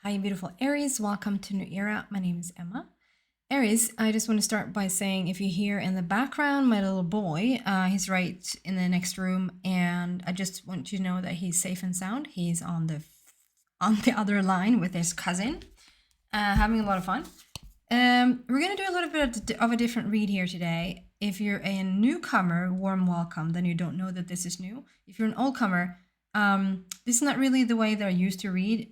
Hi, beautiful Aries. Welcome to New Era. My name is Emma. Aries, I just want to start by saying if you hear in the background my little boy, he's right in the next room, and I just want you to know that he's safe and sound. He's on the other line with his cousin, having a lot of fun. We're going to do a little bit of a different read here today. If you're a newcomer, warm welcome, then you don't know that this is new. If you're an old comer, this is not really the way that I used to read.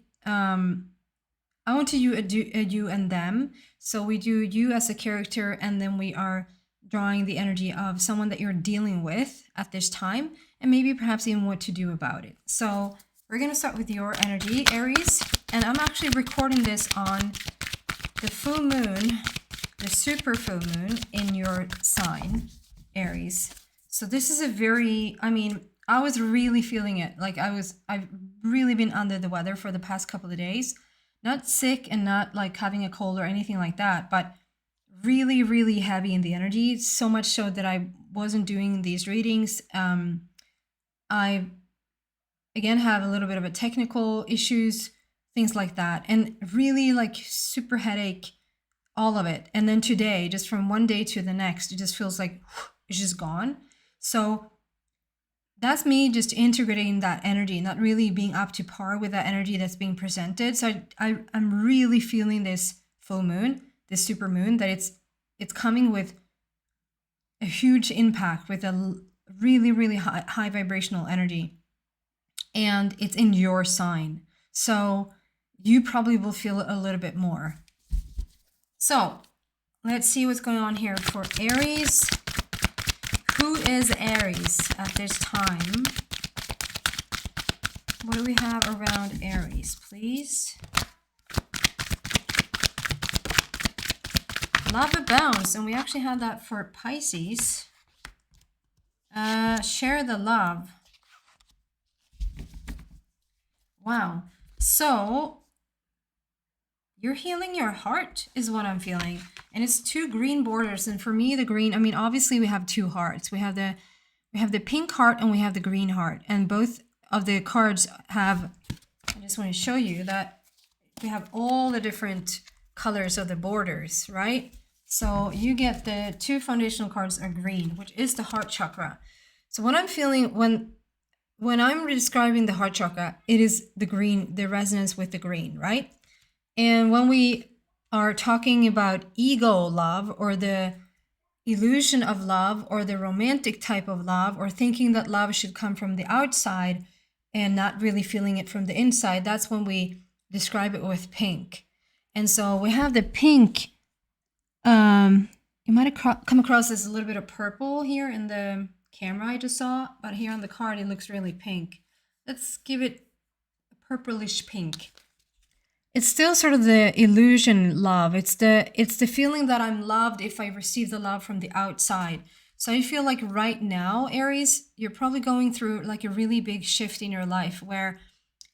I want to do a you and them. So we do you as a character, and then we are drawing the energy of someone that you're dealing with at this time, and maybe perhaps even what to do about it. So we're going to start with your energy, Aries. And I'm actually recording this on the full moon, the super full moon in your sign, Aries. So this is a very, I was really feeling it. Like I've really been under the weather for the past couple of days. Not sick and not like having a cold or anything like that, but really, really heavy in the energy. So much so that I wasn't doing these readings. I, again, have a little bit of a technical issues, things like that. And really like super headache, all of it. And then today, just from one day to the next, it just feels like it's just gone. So that's me just integrating that energy, not really being up to par with that energy that's being presented. So I'm really feeling this full moon, this super moon, that it's coming with a huge impact, with a really, really high vibrational energy. And it's in your sign. So you probably will feel it a little bit more. So let's see what's going on here for Aries. Who is Aries at this time? What do we have around Aries, please? Love abounds, and we actually had that for Pisces. Share the love. Wow. So you're healing your heart is what I'm feeling. And it's two green borders. And for me, the green, obviously we have two hearts. We have the pink heart and we have the green heart. And both of the cards have, I just want to show you that we have all the different colors of the borders, right? So you get the two foundational cards are green, which is the heart chakra. So what I'm feeling when I'm describing the heart chakra, it is the green, the resonance with the green, right? And when we are talking about ego love, or the illusion of love, or the romantic type of love, or thinking that love should come from the outside and not really feeling it from the inside, that's when we describe it with pink. And so we have the pink. You might have come across as a little bit of purple here in the camera I just saw, but here on the card it looks really pink. Let's give it a purplish pink. It's still sort of the illusion love. It's the feeling that I'm loved if I receive the love from the outside. So I feel like right now, Aries, you're probably going through like a really big shift in your life, where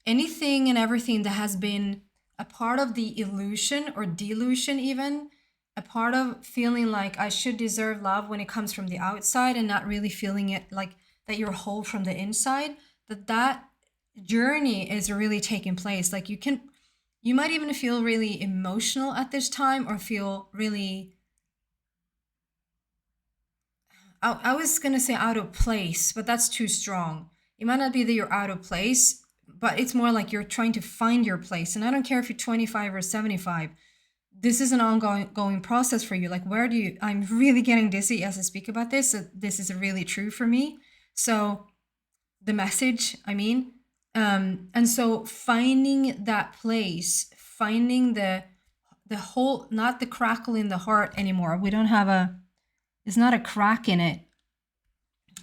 anything and everything that has been a part of the illusion or delusion, even a part of feeling like I should deserve love when it comes from the outside, and not really feeling it like that you're whole from the inside, that journey is really taking place. Like you might even feel really emotional at this time, or feel really, I was going to say out of place, but that's too strong. It might not be that you're out of place, but it's more like you're trying to find your place. And I don't care if you're 25 or 75. This is an ongoing process for you. Like, I'm really getting dizzy as I speak about this. So this is really true for me. So the message, and so finding that place, finding the whole, not the crackle in the heart anymore. We don't have it's not a crack in it.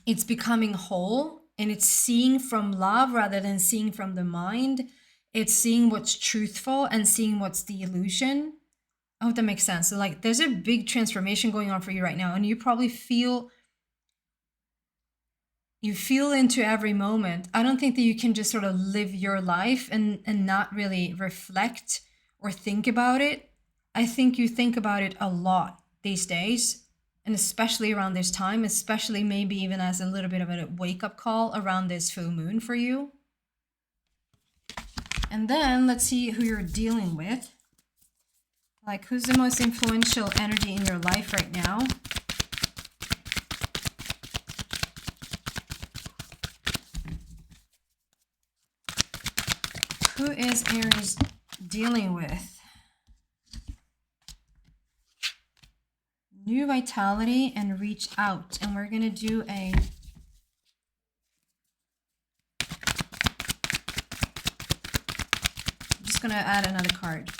It's becoming whole, and it's seeing from love rather than seeing from the mind. It's seeing what's truthful and seeing what's the illusion. I hope that makes sense. So like there's a big transformation going on for you right now, and you probably feel into every moment. I don't think that you can just sort of live your life and not really reflect or think about it. I think you think about it a lot these days, and especially around this time, especially maybe even as a little bit of a wake-up call around this full moon for you. And then let's see who you're dealing with. Like, who's the most influential energy in your life right now? Who is Aries dealing with? New vitality and reach out. And we're going to do a... I'm just going to add another card.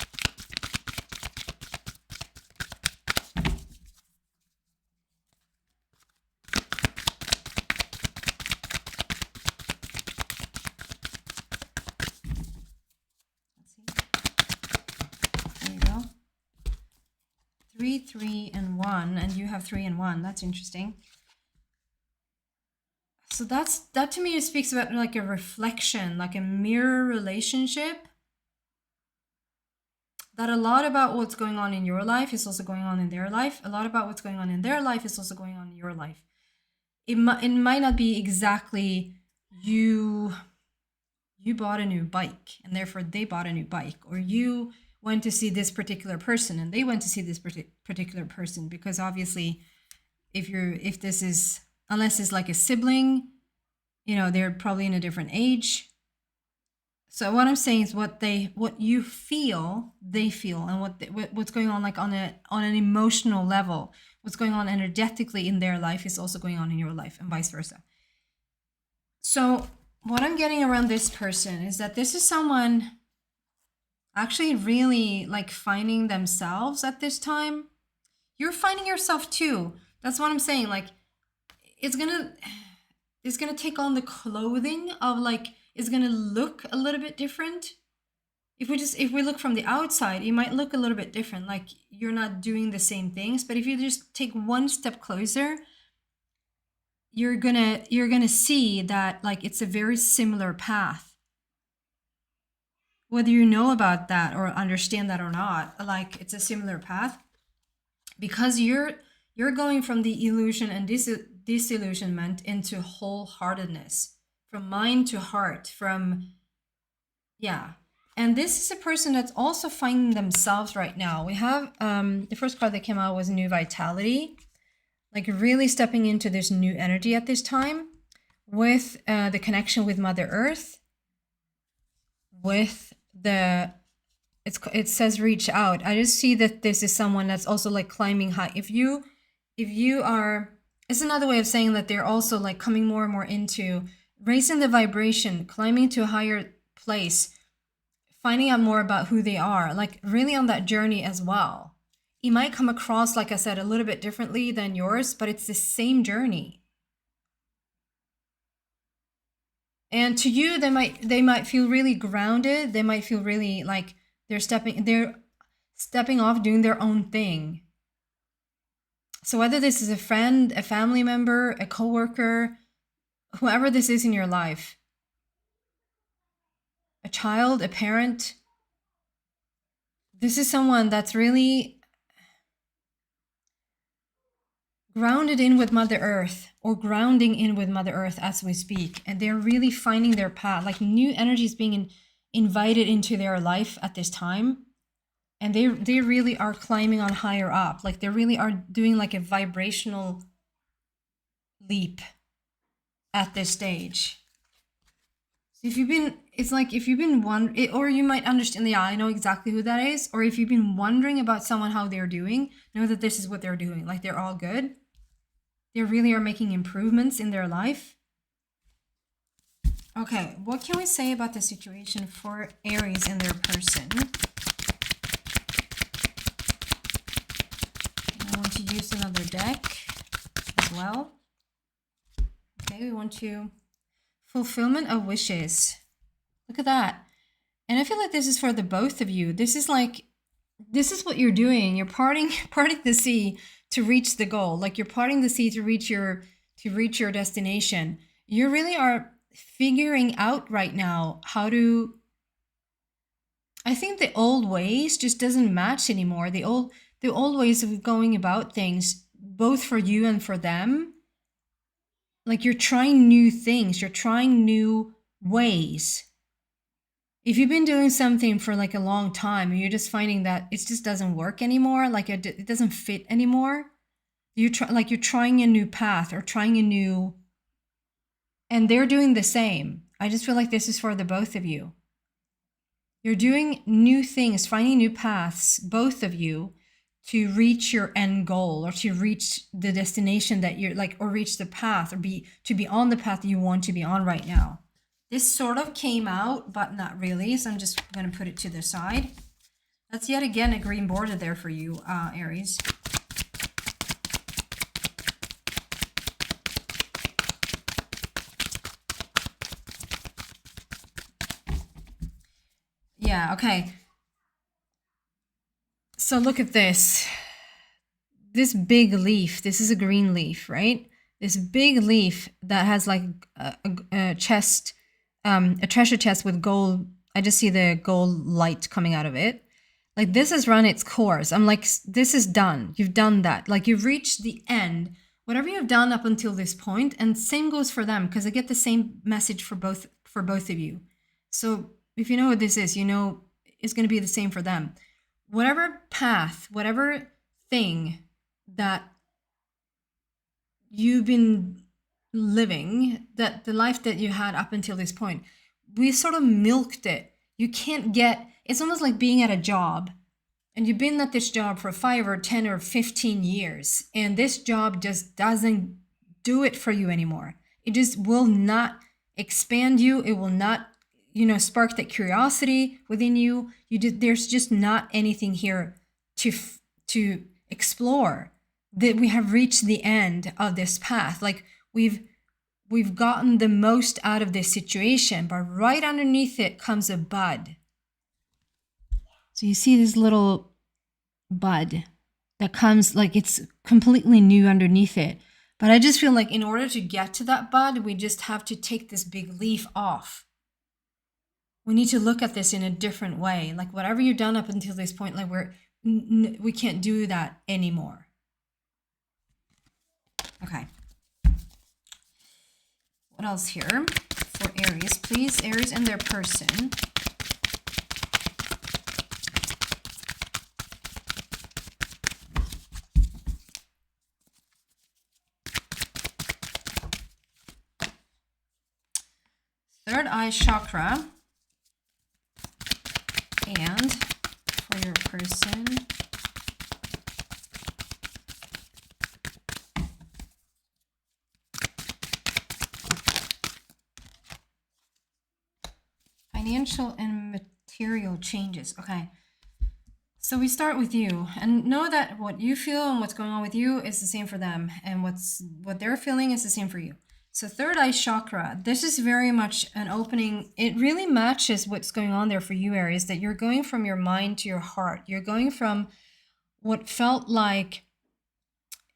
Let's see. There you go. 3, 3, and 1, and you have 3 and 1. That's interesting. So that to me speaks about like a reflection, like a mirror relationship. That a lot about what's going on in your life is also going on in their life. A lot about what's going on in their life is also going on in your life. It might not be exactly you bought a new bike and therefore they bought a new bike, or you went to see this particular person and they went to see this particular person, because obviously if this is, unless it's like a sibling, you know, they're probably in a different age. So what I'm saying is what you feel, they feel, and what's going on like on an emotional level, what's going on energetically in their life is also going on in your life, and vice versa. So what I'm getting around this person is that this is someone actually really like finding themselves at this time. You're finding yourself too. That's what I'm saying. Like it's gonna take on the clothing of like, it's gonna look a little bit different. If we look from the outside, it might look a little bit different. Like you're not doing the same things, but if you just take one step closer, you're gonna see that like it's a very similar path. Whether you know about that or understand that or not, like it's a similar path, because you're going from the illusion and disillusionment into wholeheartedness, from mind to heart, and this is a person that's also finding themselves right now. We have the first card that came out was New Vitality, like really stepping into this new energy at this time with the connection with Mother Earth, with it says reach out. I just see that this is someone that's also like climbing high. If you are, it's another way of saying that they're also like coming more and more into raising the vibration, climbing to a higher place, finding out more about who they are, like really on that journey as well. It might come across, like I said, a little bit differently than yours, but it's the same journey. And to you, they might feel really grounded. They might feel really like they're stepping off, doing their own thing. So whether this is a friend, a family member, a coworker, whoever this is in your life, a child, a parent, this is someone that's really grounded in with Mother Earth, or grounding in with Mother Earth as we speak. And they're really finding their path, like new energies being invited into their life at this time. And they really are climbing on higher up. Like they really are doing like a vibrational leap at this stage. So if you've been wondering, or you might understand, yeah, I know exactly who that is. Or if you've been wondering about someone, how they're doing, know that this is what they're doing. Like they're all good. They really are making improvements in their life. Okay, what can we say about the situation for Aries and their person? I want to use another deck as well. Okay, we want to fulfillment of wishes. Look at that. And I feel like this is for the both of you. This is what you're doing. You're parting the sea to reach the goal. Like you're parting the sea to reach your destination. You really are figuring out right now how to, I think the old ways just doesn't match anymore. The old ways of going about things, both for you and for them. Like you're trying new things, you're trying new ways. If you've been doing something for like a long time and you're just finding that it just doesn't work anymore, like it doesn't fit anymore, you're trying a new path or trying a new, and they're doing the same. I just feel like this is for the both of you. You're doing new things, finding new paths, both of you, to reach your end goal or to reach the destination that you're like, or reach the path or to be on the path you want to be on right now. This sort of came out, but not really. So I'm just going to put it to the side. That's yet again a green border there for you, Aries. Yeah, okay. So look at this. This big leaf, this is a green leaf, right? This big leaf that has like a chest, a treasure chest with gold. I just see the gold light coming out of it. Like this has run its course. I'm like, this is done. You've done that. Like you've reached the end. Whatever you've done up until this point, and same goes for them because I get the same message for both of you. So if you know what this is, you know it's going to be the same for them. Whatever path, whatever thing that you've been living, that the life that you had up until this point, we sort of milked it. You can't get, it's almost like being at a job and you've been at this job for 5 or 10 or 15 years and this job just doesn't do it for you anymore. It just will not expand you. It will not, spark that curiosity within you. There's just not anything here to explore. That we have reached the end of this path. Like we've gotten the most out of this situation, but right underneath it comes a bud. So you see this little bud that comes, like it's completely new underneath it. But I just feel like in order to get to that bud, we just have to take this big leaf off. We need to look at this in a different way. Like whatever you've done up until this point, like we can't do that anymore. Okay. What else here for Aries, please? Aries and their person. Third eye chakra. And for your person. Financial and material changes. Okay. So we start with you and know that what you feel and what's going on with you is the same for them, and what they're feeling is the same for you. So third eye chakra, this is very much an opening. It really matches what's going on there for you, Aries, that you're going from your mind to your heart. You're going from what felt like,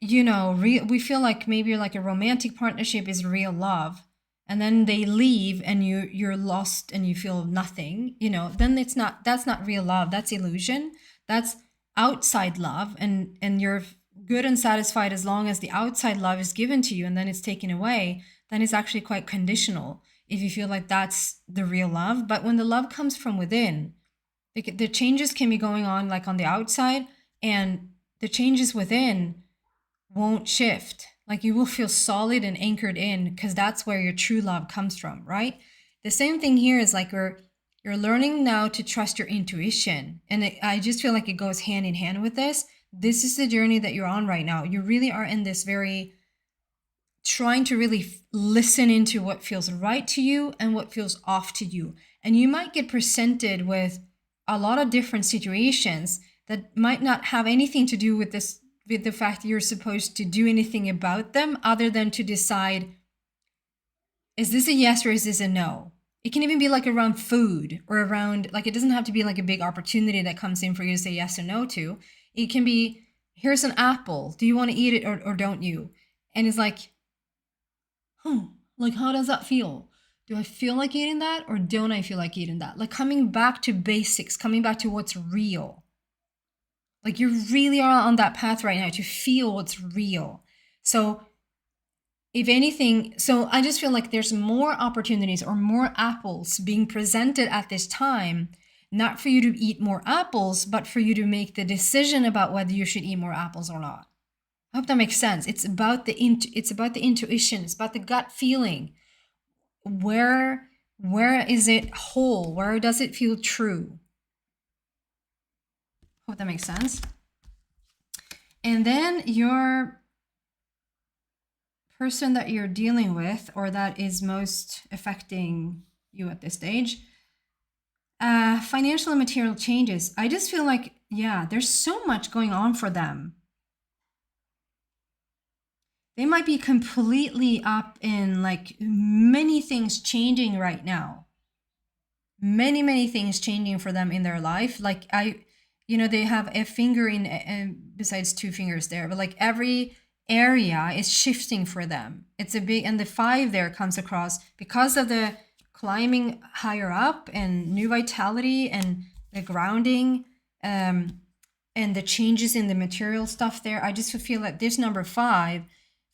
we feel like maybe like a romantic partnership is real love. And then they leave and you're lost and you feel nothing, then that's not real love. That's illusion. That's outside love. And you're good and satisfied as long as the outside love is given to you, and then it's taken away. Then it's actually quite conditional if you feel like that's the real love. But when the love comes from within, the changes can be going on like on the outside, and the changes within won't shift. Like you will feel solid and anchored in, because that's where your true love comes from, right? The same thing here is like you're learning now to trust your intuition. And I just feel like it goes hand in hand with this. This is the journey that you're on right now. You really are in this very trying to really listen into what feels right to you and what feels off to you. And you might get presented with a lot of different situations that might not have anything to do with this, with the fact that you're supposed to do anything about them other than to decide, is this a yes or is this a no? It can even be like around food or around, like it doesn't have to be like a big opportunity that comes in for you to say yes or no to. It can be, here's an apple. Do you want to eat it or don't you? And it's like, like how does that feel? Do I feel like eating that or don't I feel like eating that? Like coming back to basics, coming back to what's real. Like you really are on that path right now to feel what's real. So if anything, so I just feel like there's more opportunities or more apples being presented at this time, not for you to eat more apples, but for you to make the decision about whether you should eat more apples or not. I hope that makes sense. It's about the intuition. It's about the gut feeling. Where is it whole? Where does it feel true? Hope that makes sense. And then your person that you're dealing with, or that is most affecting you at this stage, financial and material changes. I just feel like, yeah, there's so much going on for them. They might be completely up in like many things changing right now. Many things changing for them in their life. Like they have a finger in, besides two fingers there, but like every area is shifting for them. It's a big, and the 5 there comes across because of the climbing higher up and new vitality and the grounding, and the changes in the material stuff there. I just feel that this number 5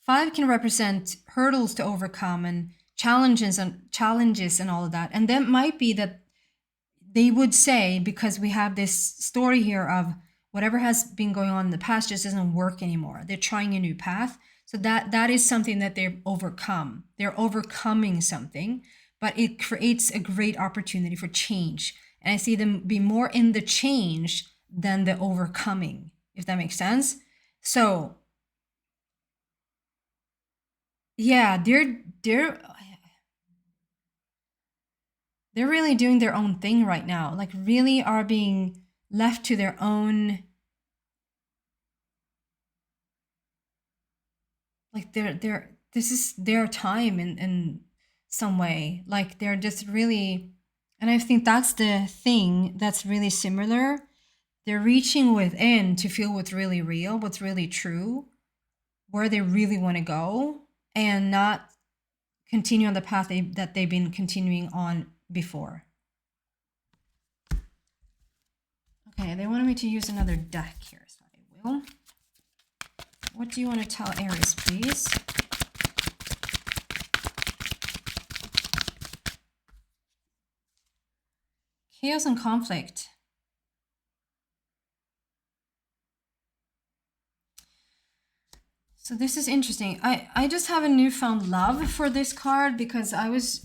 can represent hurdles to overcome and challenges and all of that. And that might be that they would say, because we have this story here of whatever has been going on in the past just doesn't work anymore. They're trying a new path. So that is something that they've overcome. They're overcoming something, but it creates a great opportunity for change. And I see them be more in the change than the overcoming, if that makes sense. So yeah, they're really doing their own thing right now. Like really are being left to their own, like this is their time in some way. Like they're just really, and I think that's the thing that's really similar. They're reaching within to feel what's really real, what's really true, where they really want to go, and not continue on the path that they've been continuing on before. Okay, they wanted me to use another deck here, so I will. What do you want to tell Aries, please? Chaos and conflict. So this is interesting. I just have a newfound love for this card because I was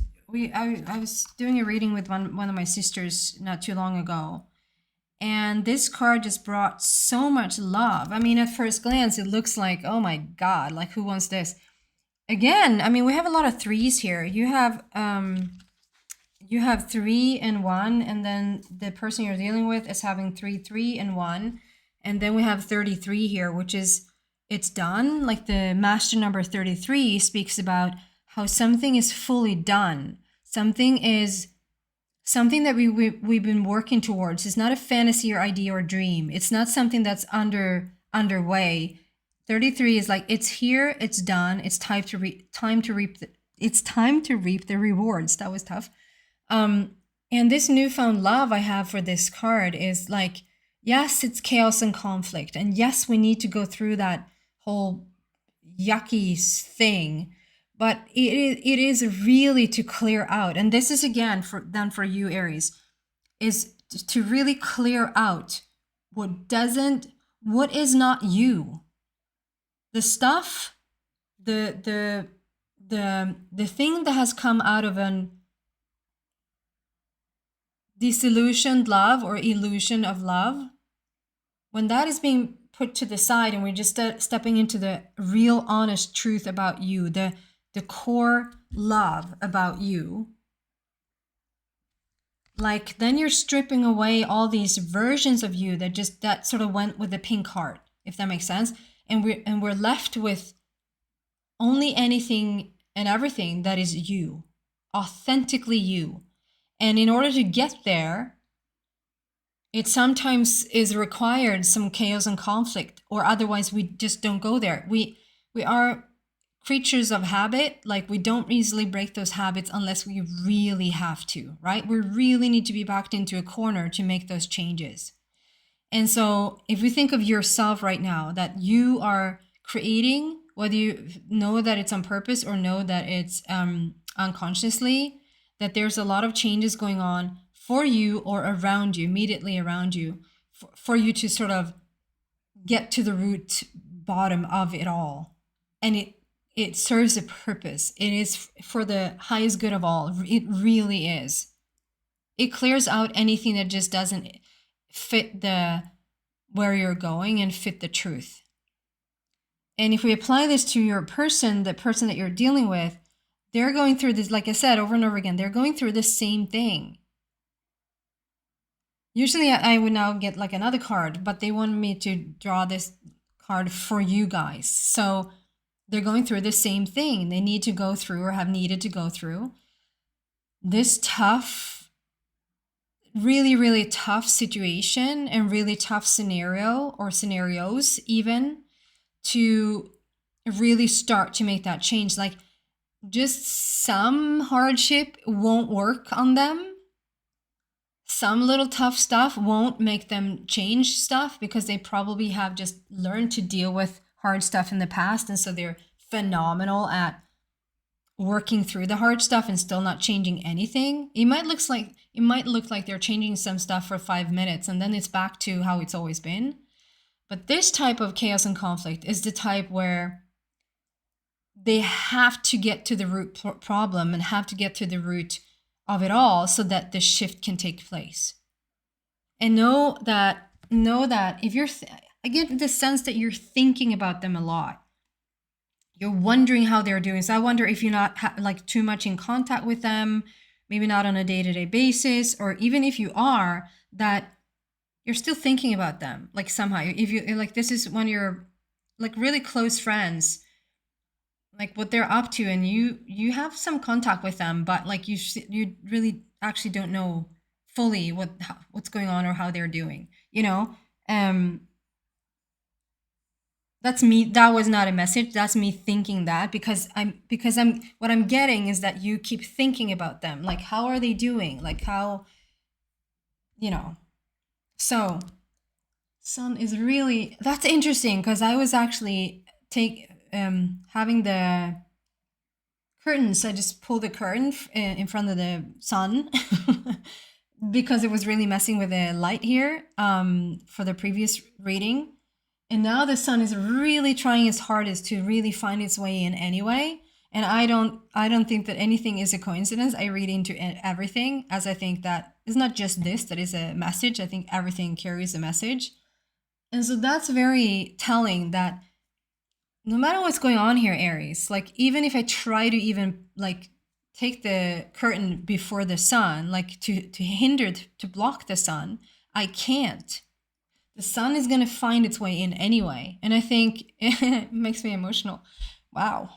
doing a reading with one of my sisters not too long ago. And this card just brought so much love. I mean, at first glance, it looks like, oh my God, like who wants this? Again, I mean, we have a lot of 3s here. You have 3 and 1, and then the person you're dealing with is having 3 and 1. And then we have 33 here, which is, it's done. Like the master number 33 speaks about how something is fully done. Something that we've been working towards. It's not a fantasy or idea or dream. It's not something that's underway. 33 is like, it's here, it's done, it's time to reap the rewards. That was tough. And this newfound love I have for this card is like, yes, it's chaos and conflict, and yes, we need to go through that whole yucky thing, but it is really to clear out. And this is again for you, Aries, is to really clear out what is not you. The stuff, the thing that has come out of an disillusioned love or illusion of love, when that is being put to the side and we're just stepping into the real honest truth about you, the core love about you, like then you're stripping away all these versions of you that sort of went with the pink heart, if that makes sense. And we're left with only anything and everything that is you, authentically you. And in order to get there, it sometimes is required some chaos and conflict, or otherwise we just don't go there. We are creatures of habit. Like we don't easily break those habits unless we really have to, right? We really need to be backed into a corner to make those changes. And so if we think of yourself right now, that you are creating whether you know that it's on purpose or know that it's unconsciously, that there's a lot of changes going on for you or around you, immediately around you, for you to sort of get to the root bottom of it all. And it serves a purpose. It is for the highest good of all. It really is. It clears out anything that just doesn't fit the where you're going and fit the truth. And if we apply this to your person, the person that you're dealing with, they're going through this, like I said, over and over again, they're going through the same thing. Usually I would now get like another card, but they wanted me to draw this card for you guys. So they're going through the same thing. They need to go through or have needed to go through this tough, really, really tough situation and really tough scenario or scenarios even to really start to make that change. Like just some hardship won't work on them. Some little tough stuff won't make them change stuff because they probably have just learned to deal with hard stuff in the past. And so they're phenomenal at working through the hard stuff and still not changing anything. It might look like they're changing some stuff for 5 minutes and then it's back to how it's always been. But this type of chaos and conflict is the type where they have to get to the root problem and have to get to the root of it all so that the shift can take place. And know that if you're, I get the sense that you're thinking about them a lot. You're wondering how they're doing. So I wonder if you're not like too much in contact with them, maybe not on a day-to-day basis, or even if you are, that you're still thinking about them. Like somehow, if you like, this is when you're like really close friends, like what they're up to, and you have some contact with them, but like you really actually don't know fully what's going on or how they're doing. That's me. That was not a message. That's me thinking that because what I'm getting is that you keep thinking about them. Like, how are they doing? Like how, so sun is really, that's interesting because I was actually having the curtains. I just pulled the curtain in front of the sun because it was really messing with the light here for the previous reading. And now the sun is really trying its hardest to really find its way in anyway. And I don't think that anything is a coincidence. I read into everything, as I think that it's not just this that is a message. I think everything carries a message. And so that's very telling that no matter what's going on here, Aries, like even if I try to even like take the curtain before the sun, like to hinder, to block the sun, I can't. The sun is going to find its way in anyway. And I think it makes me emotional. Wow.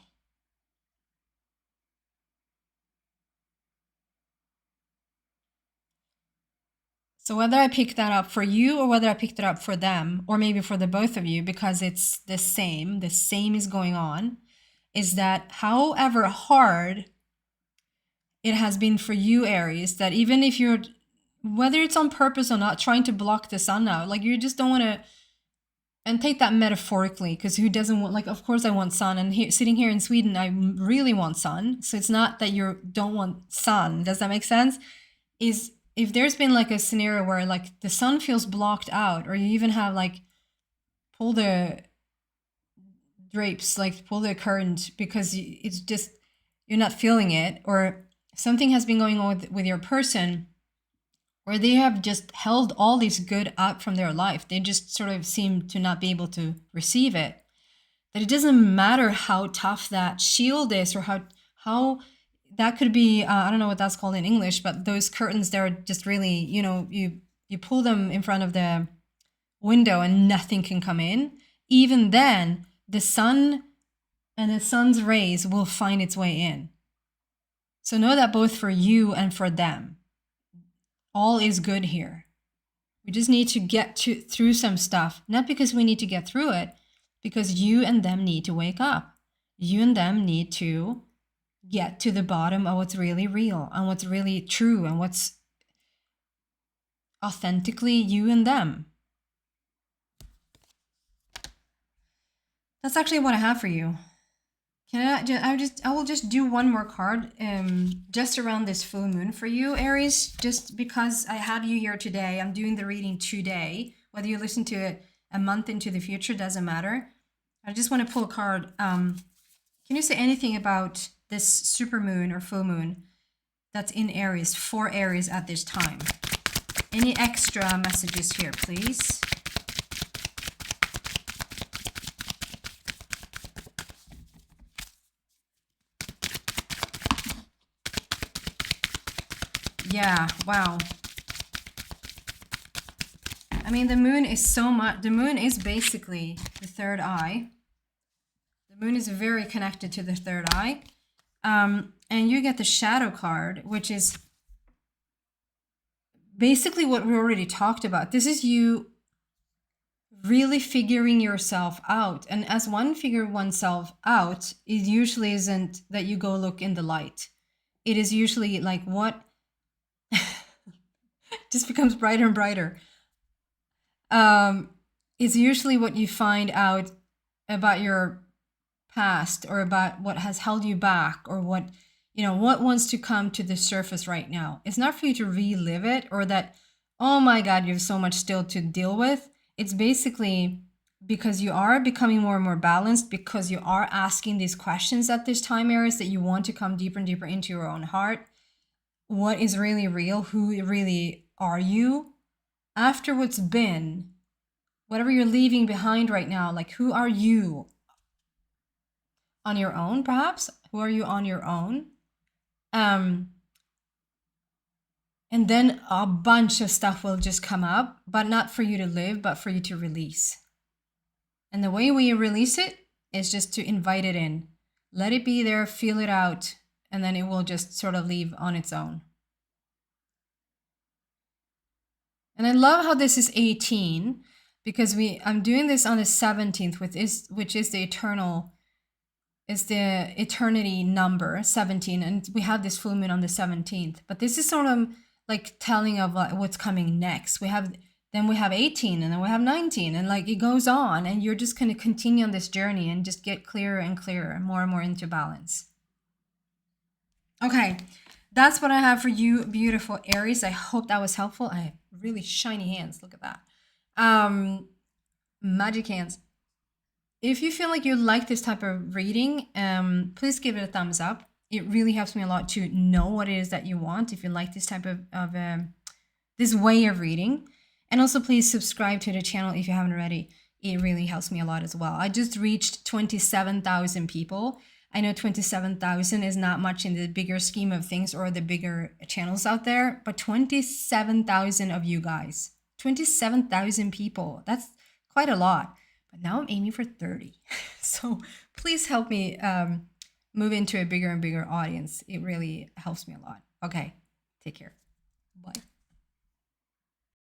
So whether I pick that up for you or whether I picked it up for them, or maybe for the both of you, because it's the same is going on, is that however hard it has been for you, Aries, that even if you're, whether it's on purpose or not, trying to block the sun out, like you just don't want to, and take that metaphorically, because who doesn't want, like, of course I want sun, and sitting here in Sweden, I really want sun. So it's not that you don't want sun. Does that make sense? Is if there's been like a scenario where like the sun feels blocked out, or you even have like pull the drapes, like pull the current because it's just, you're not feeling it, or something has been going on with your person, where they have just held all this good out from their life. They just sort of seem to not be able to receive it. That it doesn't matter how tough that shield is, or how that could be, I don't know what that's called in English, but those curtains, they're just really, you pull them in front of the window and nothing can come in. Even then, the sun and the sun's rays will find its way in. So know that both for you and for them, all is good here. We just need to get through some stuff, not because we need to get through it, because you and them need to wake up. You and them need to get to the bottom of what's really real and what's really true and what's authentically you and them. That's actually what I have for you. I will just do one more card just around this full moon for you, Aries, just because I have you here today. I'm doing the reading today. Whether you listen to it a month into the future, doesn't matter. I just want to pull a card. Can you say anything about this super moon or full moon that's in Aries, for Aries at this time? Any extra messages here, please? Yeah, wow. I mean, the moon is so much, the moon is basically the third eye. The moon is very connected to the third eye. And you get the shadow card, which is basically what we already talked about. This is you really figuring yourself out. And as one figure oneself out, it usually isn't that you go look in the light. It is usually like what just becomes brighter and brighter. It's usually what you find out about your past or about what has held you back or what, you know, what wants to come to the surface right now. It's not for you to relive it or that, oh my God, you have so much still to deal with. It's basically because you are becoming more and more balanced, because you are asking these questions at this time, Aries, that you want to come deeper and deeper into your own heart. What is really real? Who really are you? After what's been, whatever you're leaving behind right now, like who are you on your own, perhaps? Who are you on your own? And then a bunch of stuff will just come up, but not for you to live, but for you to release. And the way we release it is just to invite it in. Let it be there, feel it out, and then it will just sort of leave on its own. And I love how this is 18 because I'm doing this on the 17th, which is the eternity number 17, and we have this full moon on the 17th. But this is sort of like telling of what's coming next. We have 18, and then we have 19, and like it goes on, and you're just going to continue on this journey and just get clearer and clearer, more and more into balance. Okay, that's what I have for you, beautiful Aries. I hope that was helpful. I have really shiny hands. Look at that. Magic hands. If you feel like you like this type of reading, please give it a thumbs up. It really helps me a lot to know what it is that you want, if you like this type of this way of reading. And also please subscribe to the channel if you haven't already. It really helps me a lot as well. I just reached 27,000 people. I know 27,000 is not much in the bigger scheme of things or the bigger channels out there, but 27,000 of you guys, 27,000 people, that's quite a lot. But now I'm aiming for 30. So please help me move into a bigger and bigger audience. It really helps me a lot. Okay, take care. Bye.